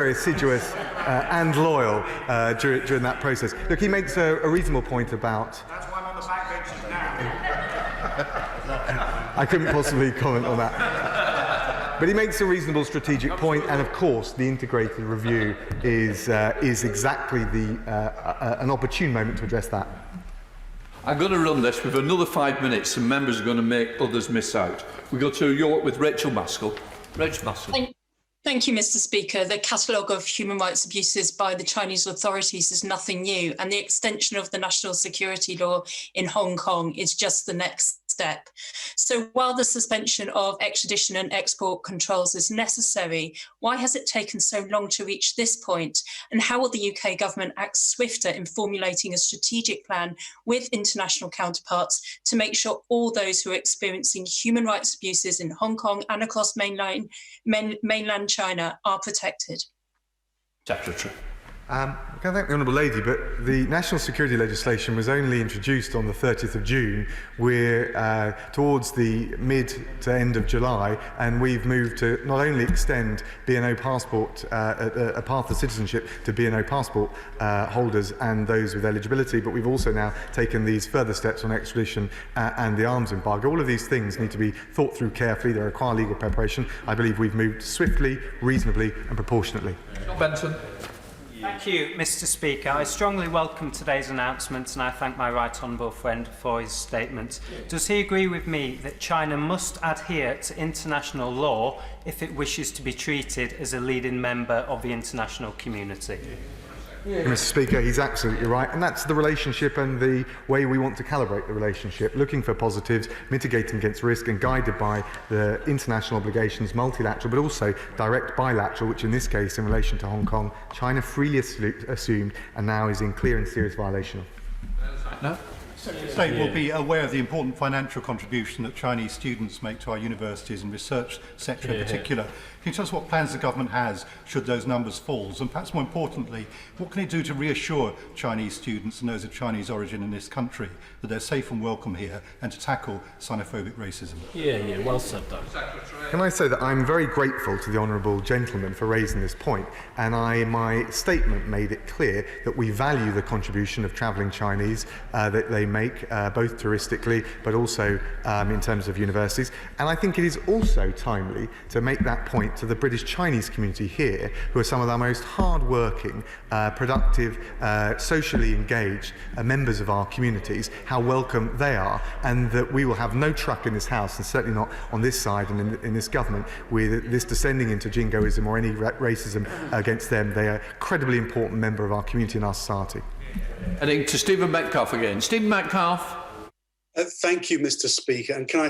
very assiduous and loyal during that process. Look, he makes a reasonable point about... That's why I'm on the backbenches now. I couldn't possibly comment on that. But he makes a reasonable strategic point, and of course the integrated review is exactly an opportune moment to address that. I'm going to run this with another 5 minutes, and members are going to make others miss out. We go to York with Rachel Maskell. Rachel Maskell. Thank you, Mr. Speaker. The catalogue of human rights abuses by the Chinese authorities is nothing new, and the extension of the national security law in Hong Kong is just the next step. So while the suspension of extradition and export controls is necessary, why has it taken so long to reach this point? And how will the UK government act swifter in formulating a strategic plan with international counterparts to make sure all those who are experiencing human rights abuses in Hong Kong and across mainland China are protected? Secretary. I can thank the Honourable Lady, but the national security legislation was only introduced on the 30th of June. We're towards the mid to end of July, and we've moved to not only extend B&O passport, a path to citizenship to B&O passport holders and those with eligibility, but we've also now taken these further steps on extradition and the arms embargo. All of these things need to be thought through carefully. They require legal preparation. I believe we've moved swiftly, reasonably and proportionately. Benson. Thank you, Mr. Speaker. I strongly welcome today's announcement, and I thank my right honourable friend for his statement. Does he agree with me that China must adhere to international law if it wishes to be treated as a leading member of the international community? Mr. Speaker, he's absolutely right, and that's the relationship and the way we want to calibrate the relationship, looking for positives, mitigating against risk and guided by the international obligations, multilateral but also direct bilateral, which in this case in relation to Hong Kong, China freely assumed and now is in clear and serious violation of. No? The State will be aware of the important financial contribution that Chinese students make to our universities and research sector in particular. Can you tell us what plans the government has should those numbers fall? And perhaps more importantly, what can it do to reassure Chinese students and those of Chinese origin in this country that they're safe and welcome here, and to tackle xenophobic racism? Well said, though. Can I say that I'm very grateful to the honourable gentleman for raising this point, and my statement made it clear that we value the contribution of travelling Chinese that they make, both touristically but also in terms of universities. And I think it is also timely to make that point to the British Chinese community here, who are some of our most hard-working, productive, socially engaged members of our communities, how welcome they are, and that we will have no truck in this House, and certainly not on this side and in this government, with this descending into jingoism or any racism against them. They are a credibly important member of our community and our society. Heading to Stephen Metcalfe again. Stephen Metcalfe. Thank you, Mr. Speaker. And can I